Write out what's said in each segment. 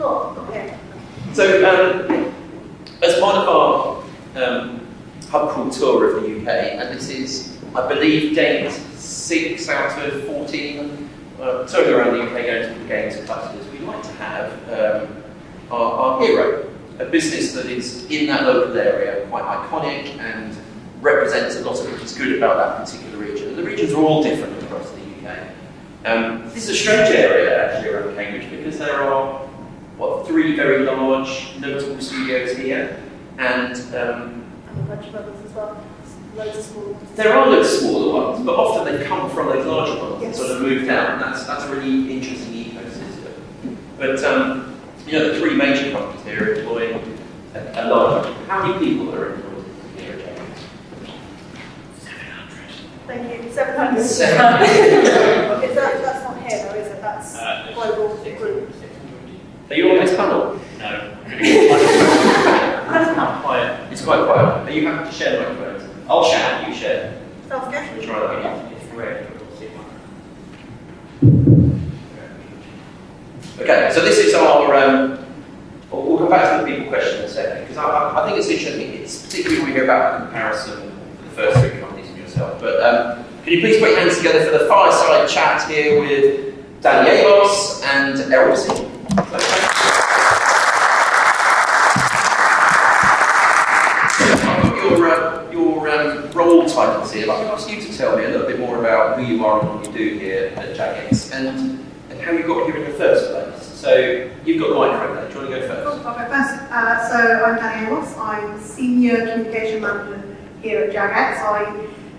Oh, okay. So, as part of our Hub Crawl tour of the UK, and this is, I believe, date 6 out of 14 touring around the UK going to the games clusters, we like to have our hero, a business that is in that local area, quite iconic and represents a lot of what is good about that particular region. And the regions are all different across the UK. This is a strange area actually around Cambridge because there are, what, 3 very large notable studios here, and And a bunch of others as well. Loads of small ones. there are loads of smaller ones, but often they come from those larger ones and Yes. sort of moved out, and that's a really interesting ecosystem. But you know, the 3 major companies here employ a large. How many people are employed here at Jagex? 700. Thank you. 700. 700. That's not here though, is it? That's global group. Are you on this panel? No. That's not quiet. It's quite quiet. Are you happy to share microphones? I'll share, you share. Sounds good. We'll try that. It's rare. Okay, so this is our, we'll come back to the people question in a second, because I think it's interesting, it's particularly when we hear about the comparison for the first 3 companies and yourself, but can you please put your hands together for the Fireside chat here with Jagex and Errol C. Your role titles here, I'd like to ask you to tell me a little bit more about who you are and what you do here at Jagex, and how you got here in the first place. So you've got the microphone there. Do you want to go first? Cool, I'll go first. So I'm Jagex. I'm Senior Communication Manager here at Jagex. I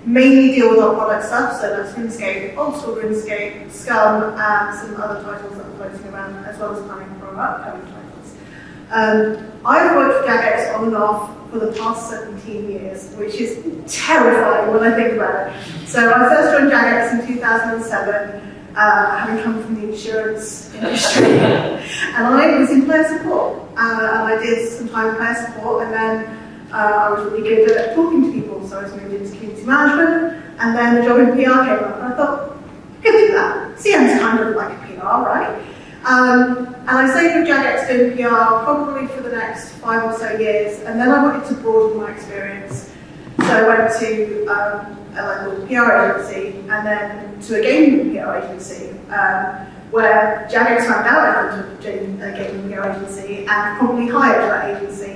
mainly deal with our product stuff, so that's RuneScape, Old School RuneScape, Scum, and some other titles that are floating around, as well as planning for our upcoming titles. I've worked for Jagex on and off for the past 17 years, which is terrifying when I think about it. So I first joined Jagex in 2007. Having come from the insurance industry, and I was in player support, and I did some time in player support, and then I was really good at talking to people, so I was moved into community management, and then the job in PR came up, and I thought, I could do that. CM's kind of like a PR, right? And I stayed with Jagex doing PR probably for the next 5 or so years, and then I wanted to broaden my experience. So I went to a local PR agency and then to a gaming PR agency where Jagex found out I went to a gaming PR agency and probably hired that agency.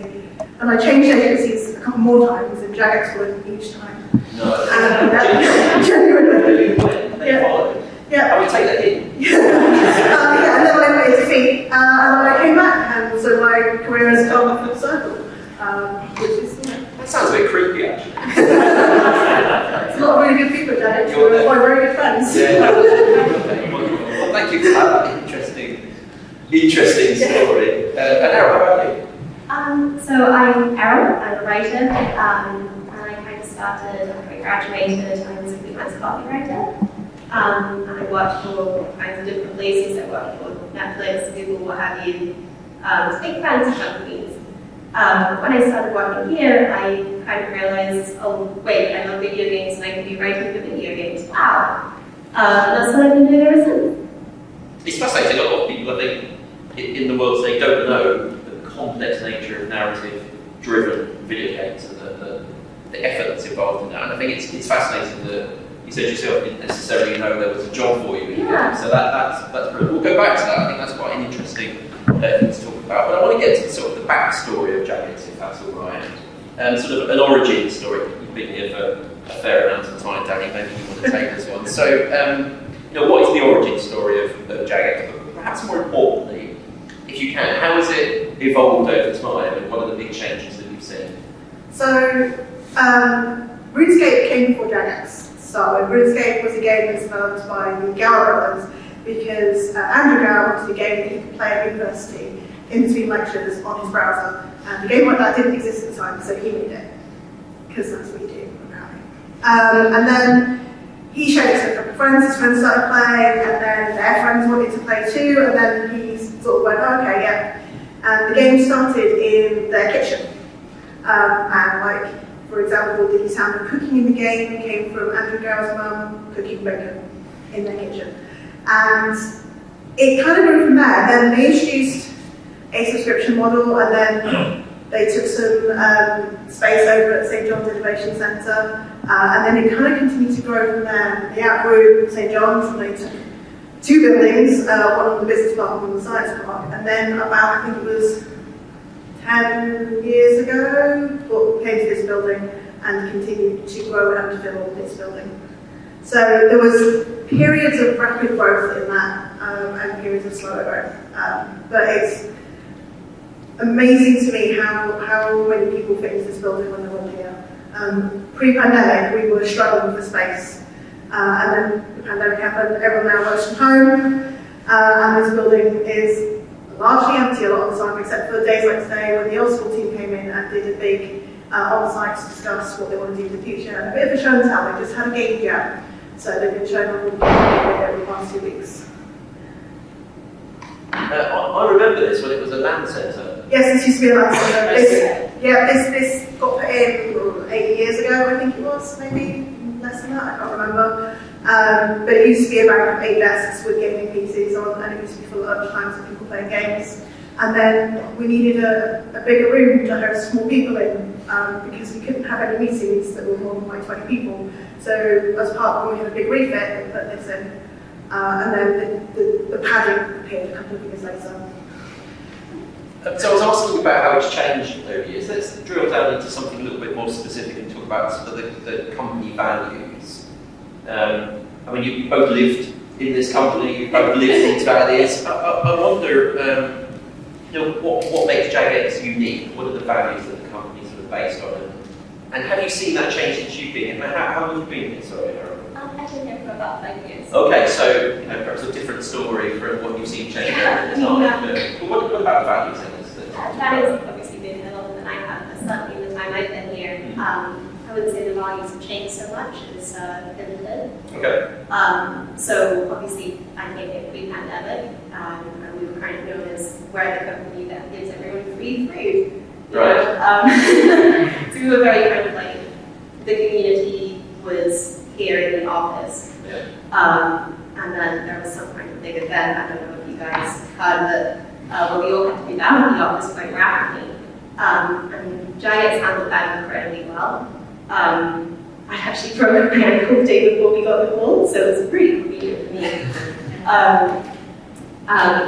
And I changed agencies a couple more times and Jagex won each time. No. Genuinely. Yeah. I would take that in. And then I made a defeat and then I came back, and so my career has come full circle. Which is, That sounds a bit creepy, actually. It's not really good people, Jagex. We're my very good friends. Yeah. Well, thank you for that interesting story. And Errol, how about you? So I'm Errol, I'm a writer, and I kind of started after I graduated. I was a freelance copywriter. And I worked for all kinds of different places. I worked for Netflix, Google, what have you, big fancy companies. When I started working here, I kind of realized, oh wait, I love video games and I can be writing for video games. Wow. That's what I've been doing ever since. It's fascinating. A lot of people, I think, in the world today don't know the complex nature of narrative-driven video games and the effort that's involved in that. And I think it's fascinating that you said yourself didn't necessarily know there was a job for you. Yeah. So that's brilliant. We'll go back to that. I think that's quite an interesting thing to talk about. But I want to get to sort of the backstory of Jagex, if that's all right. Sort of an origin story. You've been here for a fair amount of time, Danny. Maybe you want to take this one. So, what is the origin story of Jagex? But perhaps more importantly, if you can, how has it evolved over time, and what are the big changes that you've seen? So, RuneScape came before Jagex. So RuneScape was a game that's developed by the Gower brothers because Andrew Gower wanted a game that he could play at university in between lectures on his browser. And a game like that didn't exist at the time, so he made it. Because that's what you do, apparently. And then he showed it to a couple of friends, his friends started playing, and then their friends wanted to play too, and then he sort of went, oh, okay, yeah. And the game started in their kitchen. And like, for example, the sound of cooking in the game came from Andrew Gower's mum cooking bacon in their kitchen. And it kind of grew from there. Then they introduced a subscription model, and then they took some space over at St John's Innovation Centre, and then it kind of continued to grow from there. They outgrew St John's, and they took 2 buildings, one on the business park and one on the science park, and then about, I think it was 10 years ago, came to this building and continued to grow and fill this building. So there was periods of rapid growth in that, and periods of slower growth. But it's amazing to me how many people fit into this building when they're all here. Pre-pandemic, we were struggling for space. And then the pandemic happened, everyone now works from home, and this building is largely empty a lot of the time, except for days like today when the old school team came in and did a big on-site to discuss what they want to do in the future. And a bit of a show and tell, they just had a game jam, so they've been showing up every 1 to 2 weeks. I remember this when it was a land centre. Yes, this used to be a land centre. This got put in 8 years ago, I think it was, maybe less than that, I can't remember. But it used to be about 8 desks with gaming PCs on, and it used to be full of lunchtimes of people playing games. And then we needed a bigger room to host more people in, because we couldn't have any meetings that were more than like 20 people. So as part of when we had a big refit, we put this in. And then the padding appeared a couple of years later. So I was asking about how it's changed over the years. Let's drill down into something a little bit more specific and talk about sort of the company values. I mean, you both lived in this company, you both lived these values. I wonder, what makes Jagex unique? What are the values that the company sort of based on? And have you seen that change since you've been here? How long have you been here? Sorry, Harold. I've been here for about 5 years. Okay, so perhaps a different story from what you've seen change over the time. But what about values then? That has obviously been here longer than I have, but certainly in the time I've been here, I wouldn't say the values have changed so much. It's limited. Okay. So obviously I came here pre-pandemic, and we were kind of known as we're the company that gives everyone free food. Right. So we were very kind of like, the community was here in the office. Yeah. And then there was some kind of big event, I don't know if you guys heard that, where we all had to be down in the office quite rapidly. And Jagex handled that incredibly well. I actually broke my ankle the day before we got the call, so it was pretty convenient for me.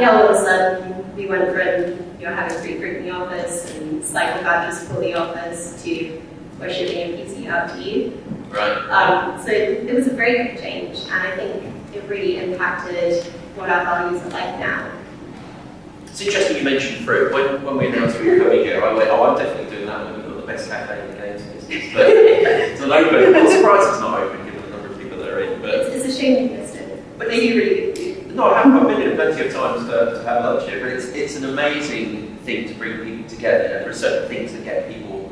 All of a sudden, we went from having free fruit in the office and cycle badges for the office to we're shipping a PC out to you. Right. So it was a very big change, and I think it really impacted what our values are like now. It's interesting you mentioned fruit. When we announced we were coming here, I went, I'm definitely doing that when we've got the best cafe in the games business. But it's not open. I'm surprised it's not open given the number of people that are in. But it's a shame you missed it. But they do really good food. No, I've been here plenty of times to have lunch here, but it's an amazing thing to bring people together. There are certain things that get people,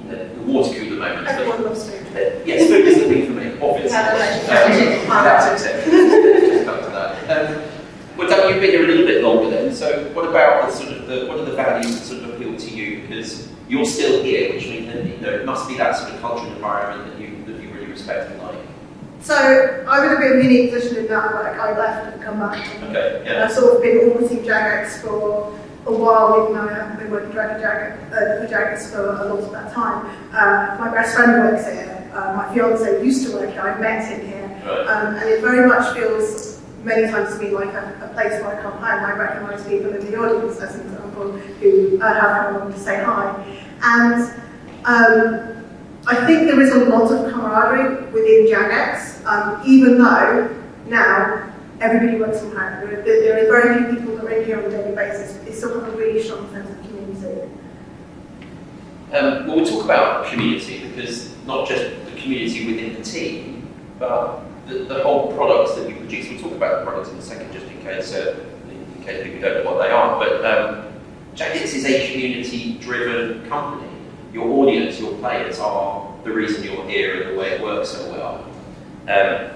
the water cooler moments. Everyone loves food. Yes, food is the thing for me, obviously. That's accepted. Just come to that. Well, Dan, you've been here a little bit longer then. So, what about what are the values that sort of appeal to you? Because you're still here, which means that it must be that sort of cultural environment that you really respect and like. So I'm in a bit of a unique position in that, like I left and come back. Okay. Yeah. And I've sort of been auditing Jagex for a while, even though I haven't been working for Jagex for a lot of that time. My best friend works here. My fiance used to work here. I met him here, Right. and it very much feels many times to me like a place where I come home. I recognise people in the audience, as an example, who have come along to say hi. And I think there is a lot of camaraderie within Jagex, even though now everybody works from home. There are very few people that are in here on a daily basis, but they still have a really strong sense of community. Well, we'll talk about community, because not just the community within the team, but the whole products that we produce. We'll talk about the products in a second, just in case people don't know what they are. But Jagex is a community-driven company. Your audience, your players are the reason you're here and the way it works so well.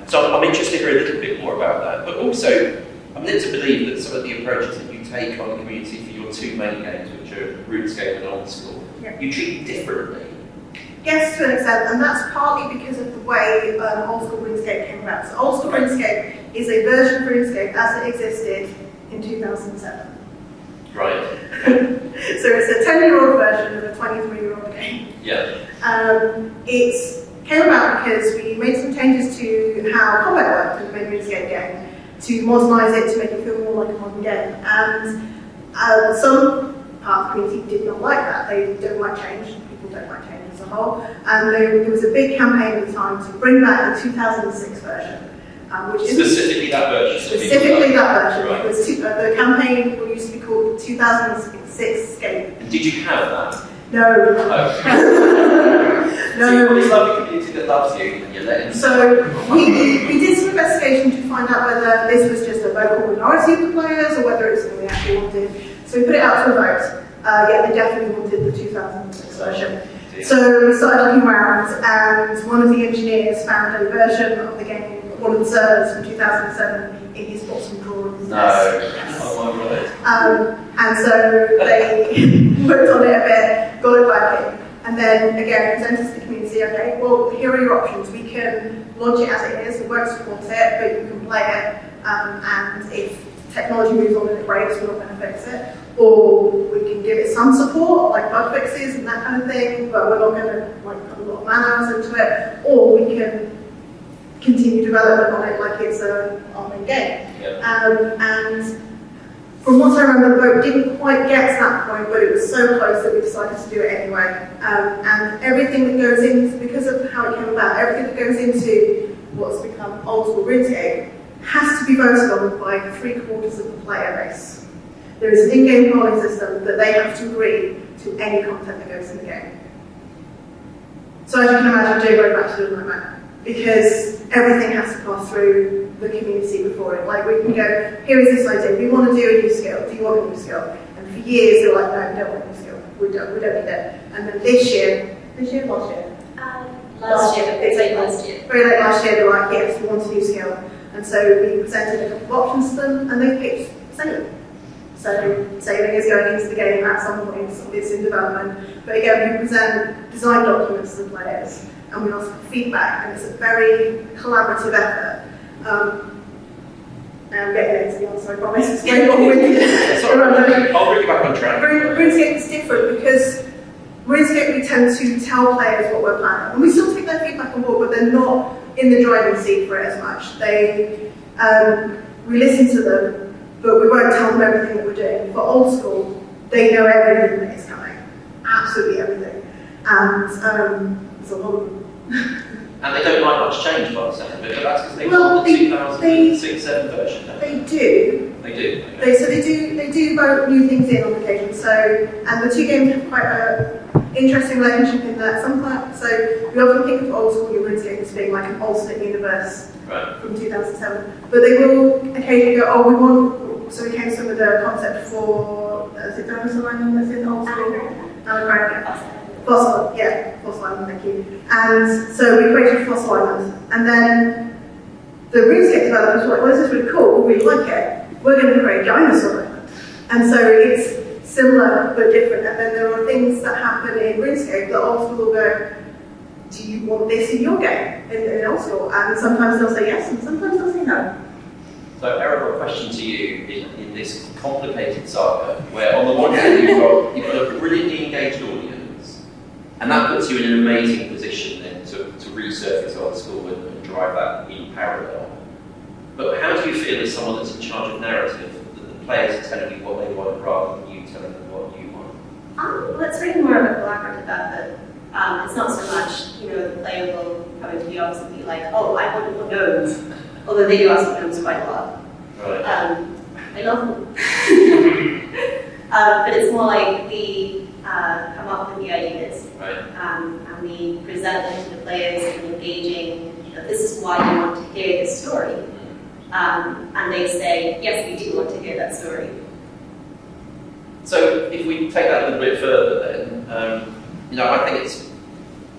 So I'm interested to hear a little bit more about that. But also, I'm led to believe that some of the approaches that you take on the community for your two main games, which are RuneScape and Old School, you treat differently. Yes, to an extent, and that's partly because of the way Old School RuneScape came about. So Old School RuneScape is a version of RuneScape as it existed in 2007. Right. So it's a 10-year-old version of a 23-year-old game. Yeah. It came about because we made some changes to how combat worked in the main RuneScape game to modernise it to make it feel more like a modern game. And some part of the community did not like that. They don't like change. People don't like change as a whole. And there was a big campaign at the time to bring back the 2006 version. Which is specifically that version. Specifically that version. Right. It was the campaign used to be called 2006 Escape. And did you have that? No. Oh. No. So you've got this lovely community that loves you, and you're letting them. So we did some investigation to find out whether this was just a vocal minority of the players or whether it's something they actually wanted. So we put it out to a vote. Yeah, they definitely wanted the 2006 version. So we started looking around, and one of the engineers found a version of the game, one of the servers from 2007, in his bottom drawer of his desk. Yes. Oh my word. And so they worked on it a bit, got it back in, and then again presented to the community, okay, well, here are your options. We can launch it as it is, we won't support it, but you can play it, and if technology moves on and it breaks, we're not going to fix it. Or we can give it some support, like bug fixes and that kind of thing, but we're not going to put a lot of man hours into it. Or we can continue development on it like it's an online game. Yeah. And from what I remember, the vote didn't quite get to that point, but it was so close that we decided to do it anyway. And everything that goes in, because of how it came about, everything that goes into what's become old school RuneScape has to be voted on by 3/4 of the player base. There is an in-game polling system that they have to agree to any content that goes in the game. So as you can imagine, Jagex actually doesn't like that, because everything has to pass through the community before it. Like we can go, here is this idea, we want to do a new skill, do you want a new skill? And for years they're like, no, we don't want a new skill, we don't need it. And then last year? Last year, it's like last year. Very late last year, they're like, yes, we want a new skill. And so we presented a couple of options to them, and they picked sailing. So sailing is going into the game at some point, it's in development. But again, we present design documents to the players, and we ask for feedback, and it's a very collaborative effort. And I'm getting into the answer, I promise. It's very long-winded. I'll bring you back on track. RuneScape is different because RuneScape we tend to tell players what we're planning. And we still take their feedback on board, but they're not in the driving seat for it as much. We listen to them, but we won't tell them everything that we're doing. For old school, they know everything that is coming. Absolutely everything. And it's a lot of them. And they don't like much change by the sound of it, but that's because they Well, want the 2006-7 version. Don't They do. They do. Okay. They do vote new things in on occasion. So, and the two games have quite a interesting relationship in that sometimes. So we often think of old school RuneScape as being like an alternate universe from 2007, but they will occasionally go, oh, we want. So we came to some of the concept for is it Dinosaur Island that's in old school? Fossil Island, thank you. And so we created Fossil Island, and then the RuneScape developers were like, well, this is really cool, we really like it, we're going to create Dinosaur Island. And so it's similar but different, and then there are things that happen in RuneScape that old school will go, do you want this in your game, in old school? And sometimes they'll say yes, and sometimes they'll say no. So, Eric, a question to you in this complicated saga, where on the one hand you've got a brilliantly engaged audience, and that puts you in an amazing position then to resurface old school and drive that in parallel. But how do you feel as someone that's in charge of narrative, that the players are telling you what they want rather than you telling them what you want? Well, it's really more of a collaborative effort. It's not so much, the player will come into the office and be like, oh, I want more gnomes. Although they do ask for gnomes quite a lot. Right. I love them. But it's more like we come up with the ideas. Right. And we present them to the players and engaging, this is why you want to hear this story. And they say, yes, we do want to hear that story. So if we take that a little bit further then, I think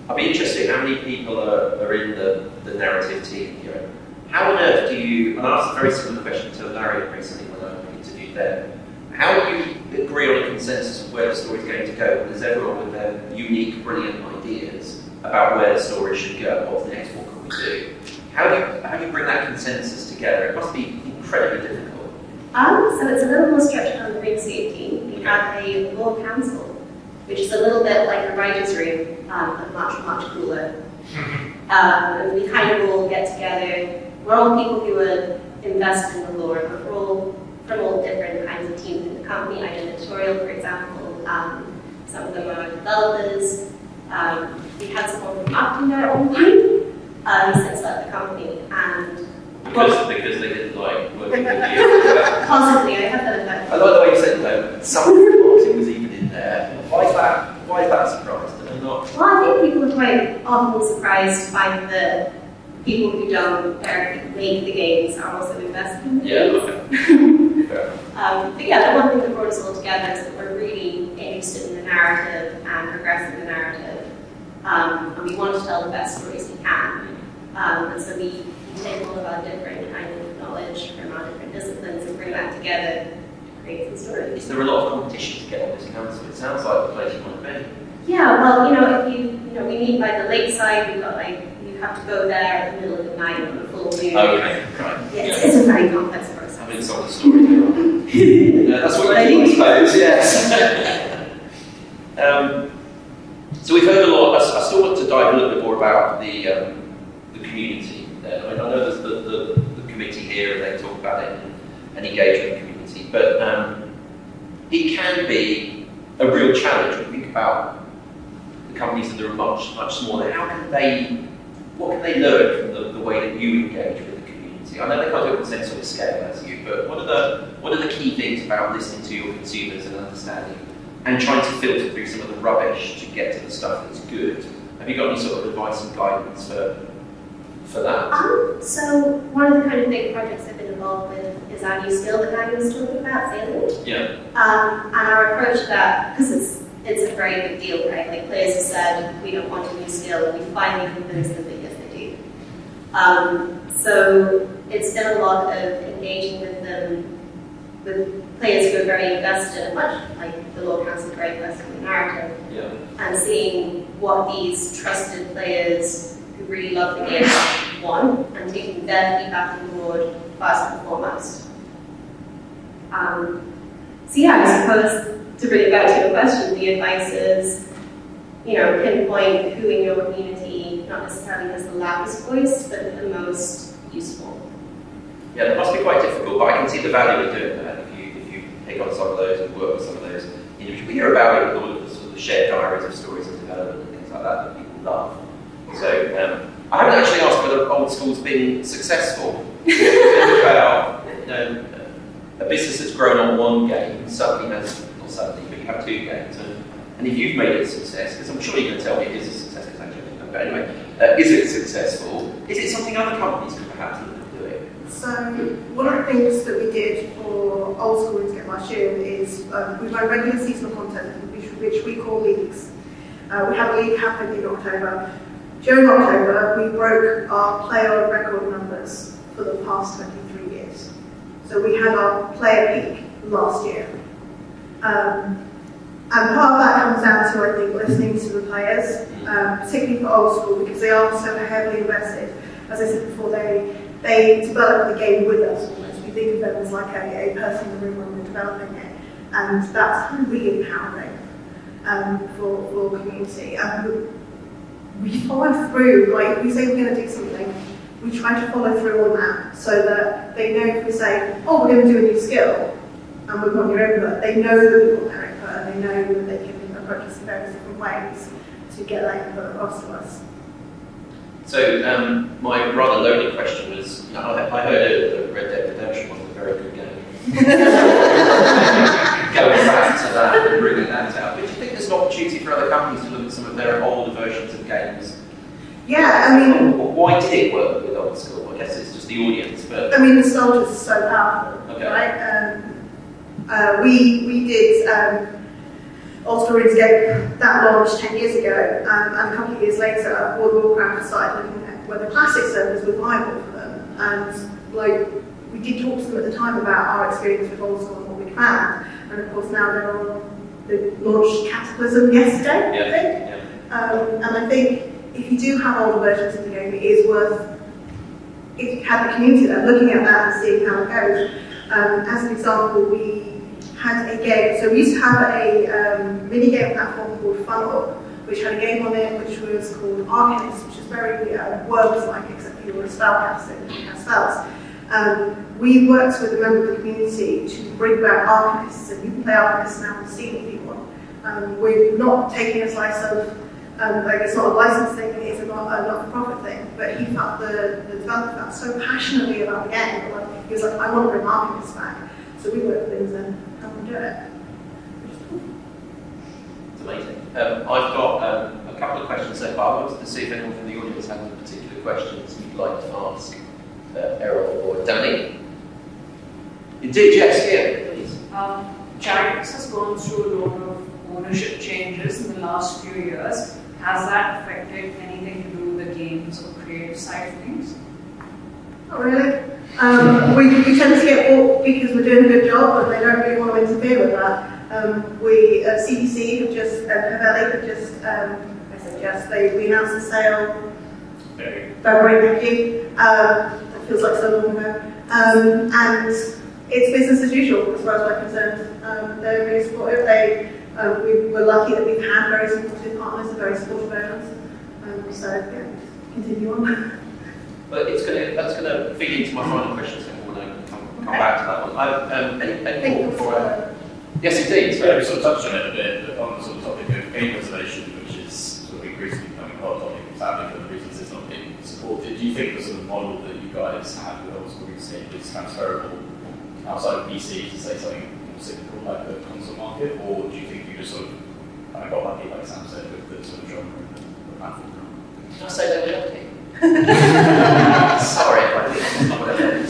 I'd be interested in how many people are in the narrative team here. How on earth do you, and I asked a very similar question to Larry recently when I interviewed them, how do you agree on a consensus of where the story's going to go when there's everyone with their unique, brilliant ideas about where the story should go, what's next, what can we do? How do you bring that consensus together? It must be incredibly difficult. So it's a little more structured on the RuneScape team, have a law council, which is a little bit like a writer's room, but much, much cooler. And we kind of all get together. We're all people who are invested in the law, and we're all from all different kinds of teams in the company. I did editorial, for example. Some of them are developers. We had someone from marketing there at one point. He since left the company, and because they didn't like working with you. possibly, I have that effect. I like the way you said that. Someone from marketing was even in there. Why is that? Why is that a surprise? Did I not? Well, I think people are quite often surprised by the people who don't directly make the games are also invested in the games. Okay. But yeah, the one thing that brought us all together is that we're really interested in the narrative and progressing the narrative. And we want to tell the best stories we can. And so we take all of our different kind of knowledge from our different disciplines and bring that together to create some stories. Is there a lot of competition to get on this council? It sounds like the place you want to be. Yeah, well, if we meet by the lakeside, we've got you have to go there in the middle of the night on a full moon. Okay, right. It's a very complex process. Having sold the story there. That's what I do, I suppose, yes. So we've heard a lot. I still want to dive a little bit more about the community there. I mean, I know there's the committee here and they talk about it and engage with the community, but it can be a real challenge when you think about the companies that are much smaller. What can they learn from the way that you engage with the community? I know they can't do it on the same sort of scale as you, but what are the key things about listening to your consumers and understanding and trying to filter through some of the rubbish to get to the stuff that's good? Have you got any sort of advice and guidance for that? So one of the kind of big projects I've been involved with is our new skill that Maggie was talking about, sailing. Yeah. And our approach to that, because it's a very big deal, right? Like players have said, we don't want a new skill, and we finally convinced them that yes, they do. So it's been a lot of engaging with them, with players who are very invested, much like the Law Council, very invested in the narrative, Yeah. and seeing what these trusted players who really love the game want, and taking their feedback on board first and foremost. So yeah, I suppose to bring it back to your question, the advice is, pinpoint who in your community not necessarily has the loudest voice, but the most useful. Yeah, that must be quite difficult, but I can see the value in doing that if you take on some of those and work with some of those individuals. We hear about it with all of the sort of shared diaries of stories of development and things like that people love. So I haven't actually asked whether Old School's been successful. About a business that's grown on one game suddenly has, not suddenly, but you have two games. And if you've made it a success, because I'm sure you're going to tell me it is a success, because actually I don't know, but anyway, is it successful? Is it something other companies could perhaps look at doing? So one of the things that we did for Old School RuneScape last year is we run regular seasonal content, which we call leagues. We have a league happen in October. During October, we broke our player record numbers for the past 23 years. So we had our player peak last year. And part of that comes down to, I think, listening to the players, particularly for Old School, because they are so heavily invested. As I said before, they develop the game with us almost. We think of them as like a person in the room when we're developing it. And that's really empowering for the community. We follow through, like if we say we're going to do something, we try to follow through on that so that they know if we say, oh, we're going to do a new skill and we want your input, they know that we want their input and they know that they can approach us in various different ways to get that input across to us. So my rather loaded question was, I heard earlier that Red Dead Redemption was a very good game. Going back to that and bringing that out, but do you think there's an opportunity for other companies to look at some of their older versions of games? Yeah, I mean... Why did it work with Old School? I guess it's just the audience, but... I mean, nostalgia is so powerful, okay. Right? We did Old School RuneScape that launched 10 years ago, and a couple of years later, World of Warcraft started looking at whether classic servers were viable for them, and we did talk to them at the time about our experience with Old School and what we found, and of course now they launched Cataclysm yesterday, I think. Yeah. And I think if you do have older versions of the game, it is worth, if you have the community there, looking at that and seeing how it goes. As an example, we had a game. So we used to have a mini game platform called Funnel, which had a game on it which was called Arcanist, which is very Worms-like, except you were a spellcaster and you have spells. We worked with a member of the community to bring back Arcanists, and you can play Arcanists now on Steam if you want. We're not taking a slice of, like it's not a license thing, it's a not-for-profit thing, but he felt the developer felt so passionately about the game, like, he was like, I want to bring Arcanists back. So we work with things and help them do it. It's amazing. I've got a couple of questions so far. I wanted to see if anyone from the audience has any particular questions you'd like to ask Errol or Danny. Indeed, yes, yeah, please. Jagex has gone through a lot of ownership changes in the last few years. Has that affected anything to do with the games or creative side of things? Not really. We tend to get bought because we're doing a good job, and they don't really want to interfere with that. We CDC have just, Havelli have just, we announced the sale. February, thank you. It feels like so long ago. And it's business as usual as far as we're concerned. They're really supportive. We were lucky that we've had very supportive partners and very supportive owners. So yeah, continue on. But that's gonna feed into my final question, so we'll come back to that one. Any more before? Yes, indeed. So we sort of touched on it a bit, but on the sort of topic of game preservation, which is sort of increasingly becoming a hot topic, sadly for the reasons it's not being supported. Do you think the sort of model that you guys have with old school RuneScape is transferable outside of PC to say something more cyclical like the console market, or do you think you just sort of kind of got lucky, like Sam said, with the sort of genre and the platform? Did I say they were lucky? Sorry if I didn't.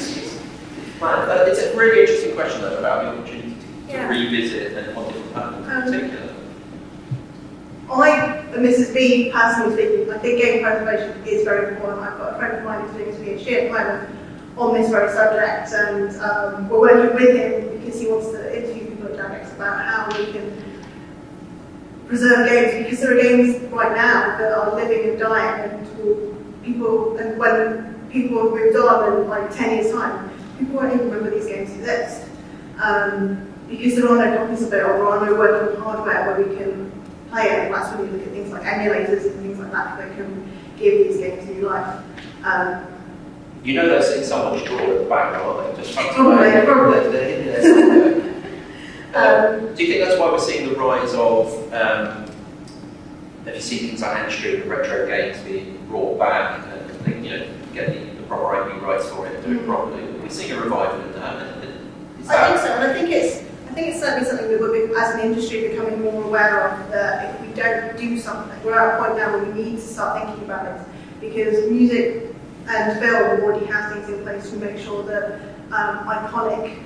It's a really interesting question though about the opportunity to revisit and on different platforms in particular. And this is me personally speaking, I think game preservation is very important. I've got a friend of mine who's doing his PhD at the moment on this very subject, and we're working with him because he wants to interview people at Jagex about how we can preserve games, because there are games right now that are living and dying, and when people have moved on in like 10 years time, people won't even remember these games exist. Because there are no copies of it, or there are no working hardware where we can play it. And that's when you look at things like emulators and things like that that can give these games new life. You know those things someone's drawn at the back, aren't they? Just Probably. Do you think that's why we're seeing the rise of, have you seen things like Handstream and retro games being brought back and get the proper IP rights for it and do it properly? We're seeing a revival in that. I think so, and I think it's certainly something that we're, as an industry, becoming more aware of, that if we don't do something, we're at a point now where we need to start thinking about it, because music and film already has things in place to make sure that iconic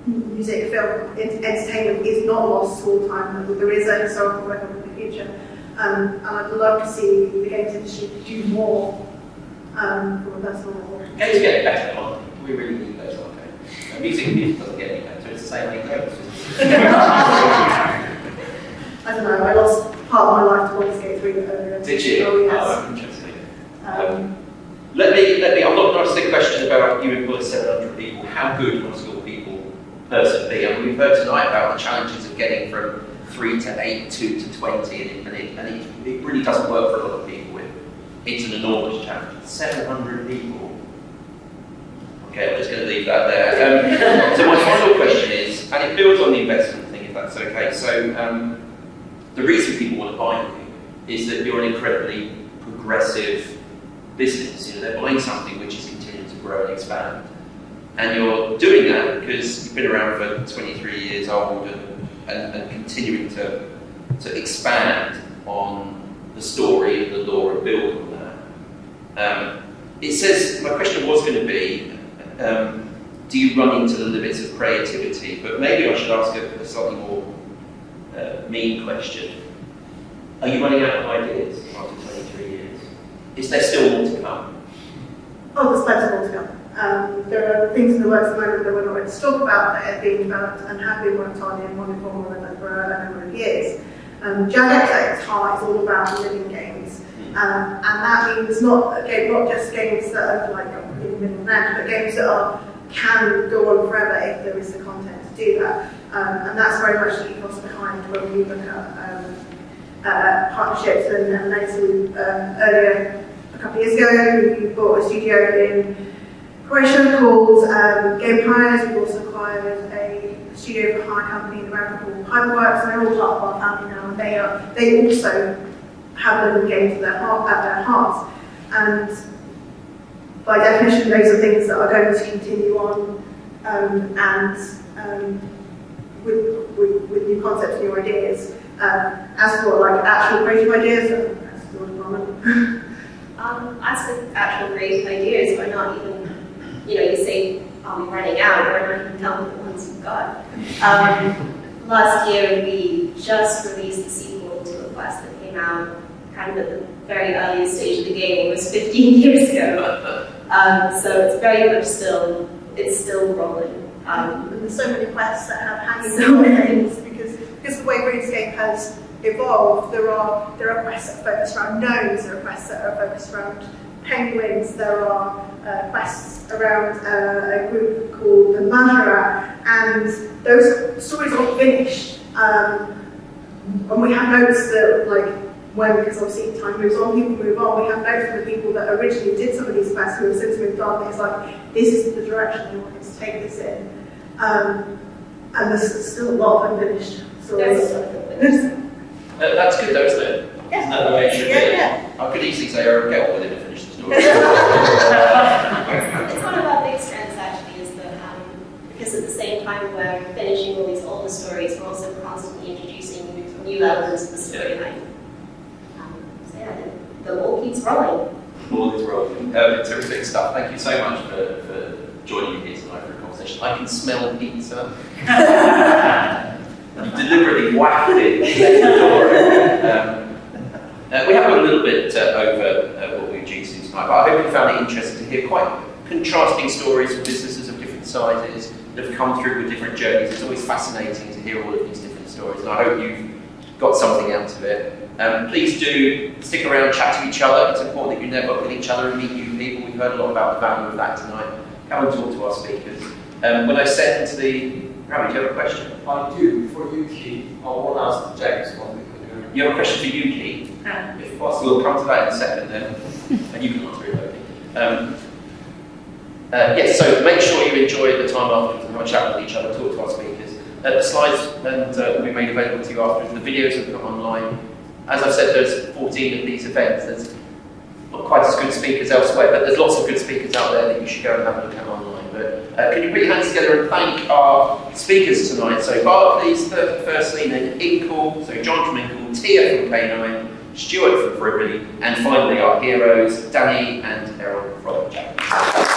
music, film, entertainment is not lost all the time, that there is a historical record in the future. And I'd love to see the games industry do more from a personal level. Games get better, aren't they? We really need those, okay? Music doesn't get any better, it's the same thing. I don't know, I lost part of my life to Baldur's Gate 3 earlier. Did you? Oh, yes. Oh, interesting. Let me, I'm not going to ask the question about you employ 700 people. How good must your people person be? I mean, we've heard tonight about the challenges of getting from 3 to 8, 2 to 20, and it really doesn't work for a lot of people. It's an enormous challenge. 700 people. Okay, I'm just going to leave that there. So my final question is, and it builds on the investment thing, if that's okay. So the reason people want to buy you is that you're an incredibly progressive business. They're buying something which is continuing to grow and expand. And you're doing that because you've been around for 23 years old and continuing to expand on the story and the lore and build on that. It says, my question was going to be, do you run into the limits of creativity? But maybe I should ask a slightly more mean question. Are you running out of ideas after 23 years? Is there still more to come? Oh, there's plenty more to come. There are things in the works at the moment that we're not ready to talk about that are being developed and have been worked on in one form or another for a number of years. Jagex at its heart is all about living games. And that means not just games that are like in the middle of the net, but games that can go on forever if there is the content. do that. And that's very much the ethos behind when we look at partnerships. And later, earlier, a couple of years ago, we bought a studio in Croatia called Game Hires. We've also acquired a studio for hire company in America called Pipeworks, and they're all part of our family now. And they also have little games at their heart. And by definition, those are things that are going to continue on with new concepts, new ideas. As for like actual creative ideas, that's still a problem. As with actual creative ideas, we're not even, you say, are we running out? We're not even telling the ones we've got. Last year, we just released the sequel to a quest that came out kind of at the very earliest stage of the game. It was 15 years ago. So it's very much still rolling. And there's so many quests that have hanging things because the way RuneScape has evolved, there are quests that focus around gnomes, there are quests that are focused around penguins, there are quests around a group called the Majora, and those stories aren't finished. And we have notes that, because obviously time moves on, people move on, we have notes from the people that originally did some of these quests who have since moved on. It's like, this is the direction they want us to take this in. And there's still a lot of unfinished stories. That's good though, isn't it? Yeah. Isn't that the way it should be? Yeah. I could easily say, oh, get on with it and finish the story. It's one of our big strengths actually, is that because at the same time we're finishing all these older stories, we're also constantly introducing new elements of the storyline. So yeah, the ball keeps rolling. All is rolling. Terrific stuff. Thank you so much for joining me here tonight for a conversation. I can smell pizza. You deliberately whacked it next door. We have got a little bit over what we're due to tonight, but I hope you found it interesting to hear quite contrasting stories from businesses of different sizes that have come through with different journeys. It's always fascinating to hear all of these different stories, and I hope you've got something out of it. Please do stick around, chat to each other. It's important that you network with each other and meet new people. We've heard a lot about the value of that tonight. Come and talk to our speakers. When I send to the... Rami, do you have a question? I do. For Ukie, I want to ask Jagex what we could do. You have a question for Ukie? If possible, we'll come to that in a second then. And you can answer it, okay. Yes, so make sure you enjoy the time afterwards and have a chat with each other, talk to our speakers. The slides will be made available to you afterwards. The videos will come online. As I've said, there's 14 of these events. There's not quite as good speakers elsewhere, but there's lots of good speakers out there that you should go and have a look at online. But can you put your hands together and thank our speakers tonight? So Barclays, firstly, then Inkle, so John from Inkle, Tia from K9, Stuart from Fribbley, and finally our heroes, Danny and Errol from Jagex.